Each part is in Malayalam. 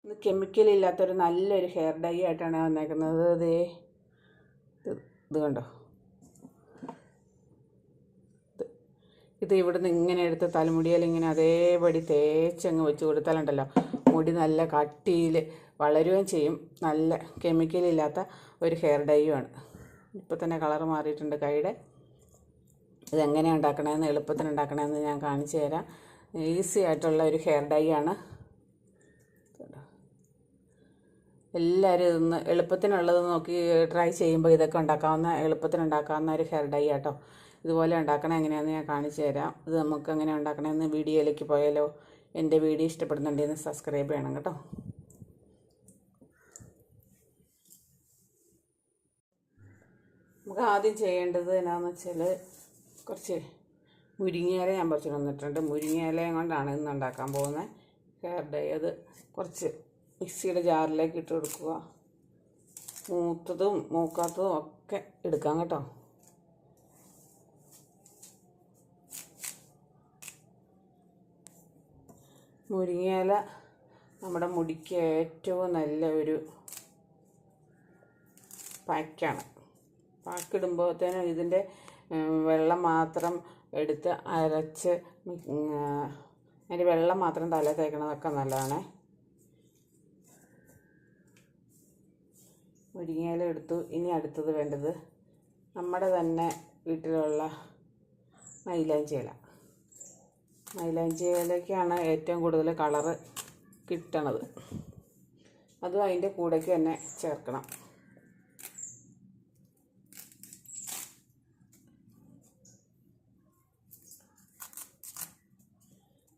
ഇത് കെമിക്കലില്ലാത്തൊരു നല്ലൊരു ഹെയർ ഡൈ ആയിട്ടാണ് വന്നേക്കുന്നത്. ഇത് കണ്ടോ, ഇത് ഇവിടുന്ന് ഇങ്ങനെ എടുത്ത് തലമുടിയിൽ ഇങ്ങനെ അതേപടി തേച്ചങ്ങ് വെച്ച് കൊടുത്താലുണ്ടല്ലോ മുടി നല്ല കട്ടിയിൽ വളരുകയും ചെയ്യും. നല്ല കെമിക്കലില്ലാത്ത ഒരു ഹെയർ ഡൈയുമാണ്. ഇപ്പോൾ തന്നെ കളർ മാറിയിട്ടുണ്ട് കൈയുടെ. ഇതെങ്ങനെയാണ് ഉണ്ടാക്കണമെന്ന്, എളുപ്പത്തിന് ഉണ്ടാക്കണമെന്ന് ഞാൻ കാണിച്ചു തരാം. ഈസി ആയിട്ടുള്ള ഒരു ഹെയർ ഡൈ ആണ്. എല്ലാവരും ഇതൊന്ന് എളുപ്പത്തിനുള്ളത് നോക്കി ട്രൈ ചെയ്യുമ്പോൾ ഇതൊക്കെ എളുപ്പത്തിനുണ്ടാക്കാവുന്ന ഒരു ഹെയർ ഡൈ ആട്ടോ. ഇതുപോലെ ഉണ്ടാക്കണം എങ്ങനെയാണെന്ന് ഞാൻ കാണിച്ചു തരാം. ഇത് നമുക്ക് എങ്ങനെ ഉണ്ടാക്കണമെന്ന് വീഡിയോയിലേക്ക് പോയാലോ. എൻ്റെ വീഡിയോ ഇഷ്ടപ്പെടുന്നുണ്ടെന്ന് സബ്സ്ക്രൈബ് ചെയ്യണം കേട്ടോ. നമുക്ക് ആദ്യം ചെയ്യേണ്ടത് എന്നാന്ന് വെച്ചാൽ കുറച്ച് മുരിങ്ങയില ഞാൻ പറിച്ചു വന്നിട്ടുണ്ട്. മുരിങ്ങയിലയും കൊണ്ടാണ് ഇന്ന് ഉണ്ടാക്കാൻ പോകുന്നത് ഹെയർ ഡൈ. അത് കുറച്ച് മിക്സിയുടെ ജാറിലേക്ക് ഇട്ട് കൊടുക്കുക. മൂത്തതും മൂക്കാത്തതും ഒക്കെ എടുക്കാം കേട്ടോ. മുരിങ്ങയില നമ്മുടെ മുടിക്ക് ഏറ്റവും നല്ല ഒരു പാക്കാണ്. പാക്കിടുമ്പോഴത്തേനും ഇതിൻ്റെ വെള്ളം മാത്രം എടുത്ത് അരച്ച് അതിൻ്റെ വെള്ളം മാത്രം തല തേക്കണതൊക്കെ നല്ലതാണ്. മുരിങ്ങയില എടുത്തു. ഇനി അടുത്തത് വേണ്ടത് നമ്മുടെ തന്നെ വീട്ടിലുള്ള മൈലാഞ്ചി ഇല. മൈലാഞ്ചി ഇലയ്ക്കാണ് ഏറ്റവും കൂടുതൽ കളറ് കിട്ടണത്. അതും അതിൻ്റെ കൂടേക്ക് തന്നെ ചേർക്കണം.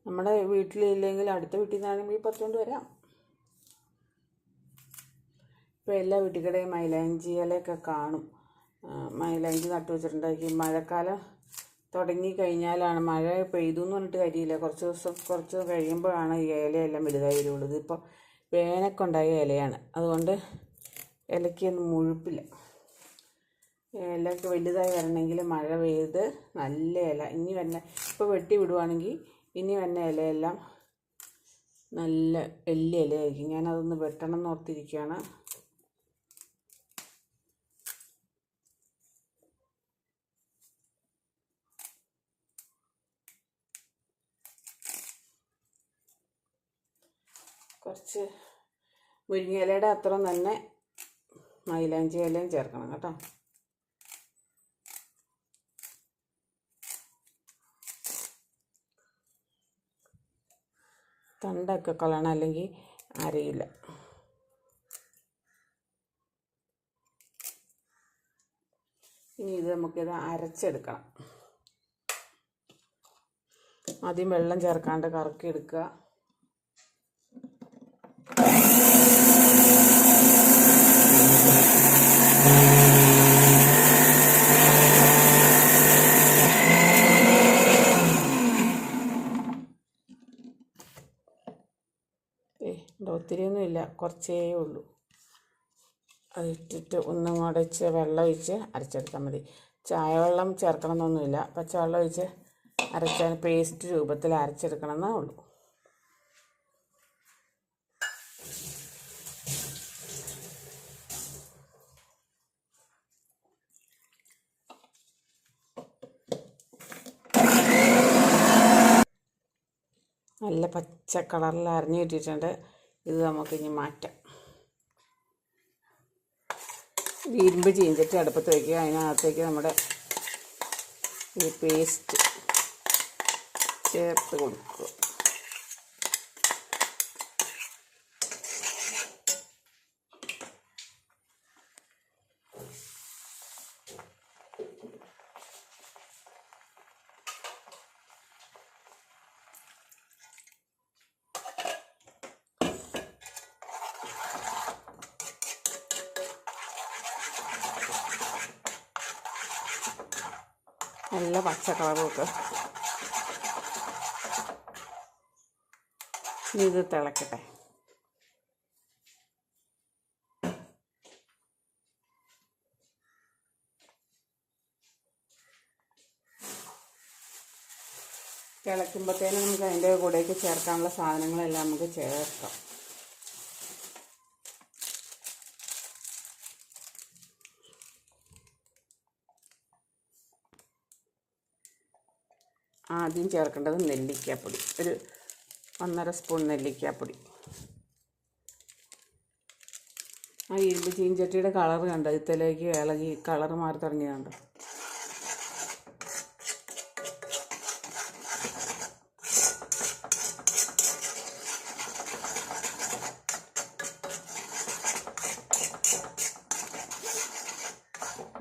നമ്മുടെ വീട്ടിലില്ലെങ്കിൽ അടുത്ത വീട്ടിൽ നിന്നാണെങ്കിൽ പറിച്ചുകൊണ്ട് വരാം. ഇപ്പോൾ എല്ലാ വീട്ടുകടയും മൈലാഞ്ചി ഇലയൊക്കെ കാണും. മൈലാഞ്ചി നട്ടു വെച്ചിട്ടുണ്ടാക്കി. മഴക്കാലം തുടങ്ങി കഴിഞ്ഞാലാണ്, മഴ പെയ്തു എന്ന് പറഞ്ഞിട്ട് കാര്യമില്ല, കുറച്ച് കഴിയുമ്പോഴാണ് ഈ ഇലയെല്ലാം വലുതായി വരുള്ളൂ. ഇതിപ്പോൾ വേനൽക്കുണ്ടായ ഇലയാണ്, അതുകൊണ്ട് ഇലയ്ക്കൊന്നും മുഴുപ്പില്ല. ഇലയ്ക്ക് വലുതായി വരണമെങ്കിൽ മഴ പെയ്ത് നല്ല ഇല ഇനി വന്നെ ഇപ്പോൾ വെട്ടി വിടുവാണെങ്കിൽ ഇനി വന്ന ഇലയെല്ലാം നല്ല വലിയ ഇലയായിരിക്കും. ഞാനതൊന്ന് വെട്ടണം എന്ന് ഓർത്തിരിക്കുകയാണ്. കുറച്ച് മുരിങ്ങയിലയുടെ അത്ര തന്നെ മൈലാഞ്ചി ഇലയും ചേർക്കണം കേട്ടോ. തണ്ടൊക്കെ കളയണം, അല്ലെങ്കിൽ അരയില്ല. ഇനി ഇത് നമുക്കിത് അരച്ചെടുക്കണം. ആദ്യം വെള്ളം ചേർക്കാണ്ട് കറക്കി എടുക്കുക. ഒത്തിരിയൊന്നുമില്ല, കുറച്ചേ ഉള്ളൂ. അതിട്ടിട്ട് ഒന്നും കൂടെ വെള്ളം ഒഴിച്ച് അരച്ചെടുത്താൽ മതി. ചായവെള്ളം ചേർക്കണമെന്നൊന്നുമില്ല. പച്ചവെള്ളം ഒഴിച്ച് അരച്ചാൽ പേസ്റ്റ് രൂപത്തിൽ അരച്ചെടുക്കണമെന്നേ ഉള്ളൂ. നല്ല പച്ച കളറിൽ അരിഞ്ഞു കിട്ടിയിട്ടുണ്ട്. ഇത് നമുക്കിനി മാറ്റാം. ഇരുമ്പ് ചീഞ്ചട്ടി അടുപ്പത്ത് വയ്ക്കുക. അതിനകത്തേക്ക് നമ്മുടെ ഈ പേസ്റ്റ് ചേർത്ത് കൊടുക്കുക. നല്ല പച്ച കളറൊക്കെ. ഇത് തിളക്കട്ടെ. തിളയ്ക്കുമ്പോഴത്തേനും നമുക്ക് അതിൻ്റെ കൂടെയൊക്കെ ചേർക്കാനുള്ള സാധനങ്ങളെല്ലാം നമുക്ക് ചേർക്കാം. ആദ്യം ചേർക്കേണ്ടത് നെല്ലിക്കാപ്പൊടി, ഒരു 1.5 സ്പൂൺ നെല്ലിക്കാപ്പൊടി. ആ ഇരുമ്പ് ചീഞ്ചട്ടിയുടെ കളർ കണ്ടോ, ഇതിലേക്ക് ഇളകി കളർ മാറി തുടങ്ങിയതുണ്ടോ.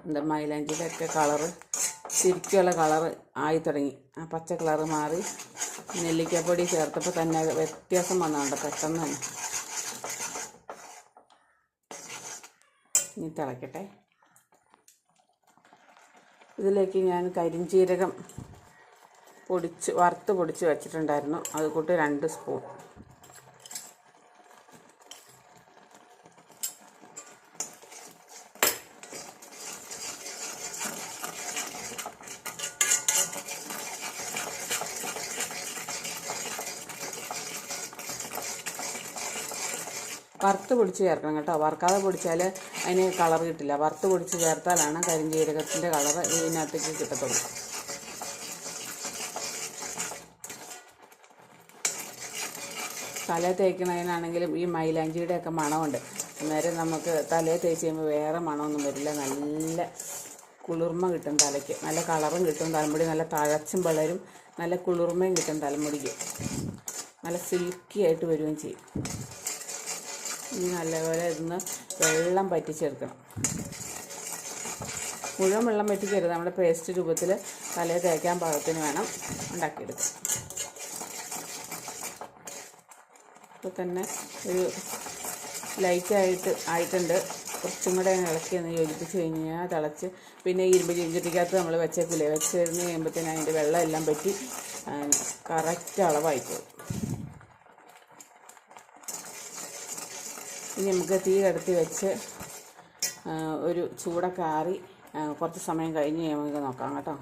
എന്താ മൈലാഞ്ചിയുടെ ഒക്കെ കളറ് ശരിക്കുള്ള കളറ് ആയി തുടങ്ങി. ആ പച്ച കളറ് മാറി നെല്ലിക്കപ്പൊടി ചേർത്തപ്പോൾ തന്നെ വ്യത്യാസം വന്നതുകൊണ്ട് പെട്ടെന്ന് തന്നെ. ഇനി തിളയ്ക്കട്ടെ. ഇതിലേക്ക് ഞാൻ കരിഞ്ചീരകം വറുത്ത് പൊടിച്ച് വെച്ചിട്ടുണ്ടായിരുന്നു, അത് കൂട്ടി 2 സ്പൂൺ. വറുത്ത് പൊടിച്ച് ചേർക്കണം കേട്ടോ, വറുക്കാതെ പൊടിച്ചാൽ അതിന് കളർ കിട്ടില്ല. വറുത്ത് പൊടിച്ച് ചേർത്താലാണ് കരിഞ്ജീരകത്തിൻ്റെ കളർ ഇതിനകത്തേക്ക് കിട്ടത്തുള്ളൂ. തലയിൽ തേക്കുന്നതിനാണെങ്കിലും ഈ മൈലാഞ്ചിയുടെയൊക്കെ മണമുണ്ട്. അന്നേരം നമുക്ക് തലയിൽ തേച്ച് കഴിയുമ്പോൾ വേറെ മണമൊന്നും വരില്ല. നല്ല കുളിർമ കിട്ടും തലയ്ക്ക്, നല്ല കളറും കിട്ടും, തലമുടി നല്ല തഴച്ചും വളരും, നല്ല കുളിർമയും കിട്ടും തലമുടിക്ക്, നല്ല സിൽക്കി ആയിട്ട് വരികയും ചെയ്യും. ഇനി നല്ലപോലെ ഇന്ന് വെള്ളം പറ്റിച്ചെടുക്കണം. മുഴുവൻ വെള്ളം പറ്റിക്കരുത്, നമ്മുടെ പേസ്റ്റ് രൂപത്തിൽ തലയിൽ തേക്കാൻ പാകത്തിന് വേണം ഉണ്ടാക്കിയെടുക്കാം. ഇപ്പോൾ തന്നെ ഒരു ലൈറ്റായിട്ട് ആയിട്ടുണ്ട്. കുറച്ചും കൂടെ ഇളക്കി ഒന്ന് യോജിപ്പിച്ച് കഴിഞ്ഞാൽ തിളച്ച്, പിന്നെ ഇരുമ്പ് ചീഞ്ചട്ടിക്കകത്ത് നമ്മൾ വെച്ചേക്കില്ലേ, വെച്ചിരുന്ന് കഴിയുമ്പോഴത്തേന് അതിൻ്റെ വെള്ളം എല്ലാം പറ്റി കറക്റ്റ് അളവായിപ്പോകും. ഇനി നമുക്ക് തീ കടത്തി വെച്ച് ഒരു ചൂടൊക്കെ ആറി കുറച്ച് സമയം കഴിഞ്ഞ് നമുക്ക് നോക്കാം കേട്ടോ.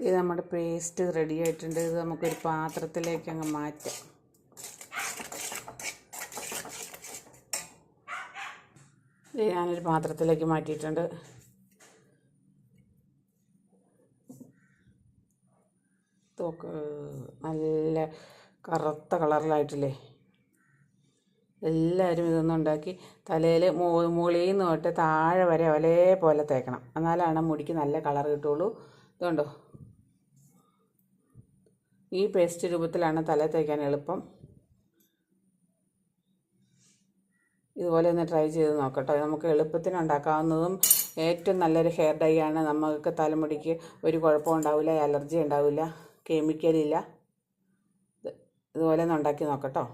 ഇത് നമ്മുടെ പേസ്റ്റ് റെഡി ആയിട്ടുണ്ട്. ഇത് നമുക്കൊരു പാത്രത്തിലേക്ക് അങ്ങ് മാറ്റാം. ഇത് ഞാനൊരു പാത്രത്തിലേക്ക് മാറ്റിയിട്ടുണ്ട്. നല്ല കറുത്ത കളറിലായിട്ടില്ലേ. എല്ലാവരും ഇതൊന്നും ഉണ്ടാക്കി തലയിൽ മുകളിൽ നിന്ന് തൊട്ട് താഴെ വരെ ഒരേപോലെ തേക്കണം, എന്നാലാണ് മുടിക്ക് നല്ല കളർ കിട്ടുള്ളൂ. ഇതുകൊണ്ടോ, ഈ പേസ്റ്റ് രൂപത്തിലാണ് തല തേക്കാൻ എളുപ്പം. ഇതുപോലെ ഒന്ന് ട്രൈ ചെയ്ത് നോക്കട്ടോ. നമുക്ക് എളുപ്പത്തിന് ഉണ്ടാക്കാവുന്നതും ഏറ്റവും നല്ലൊരു ഹെയർ ഡൈ ആണ്. നമുക്ക് തലമുടിക്ക് ഒരു കുഴപ്പം ഉണ്ടാവില്ല, അലർജി ഉണ്ടാവില്ല, കെമിക്കലില്ല. ഇതുപോലെ ഒന്ന് ഉണ്ടാക്കി നോക്കട്ടോ.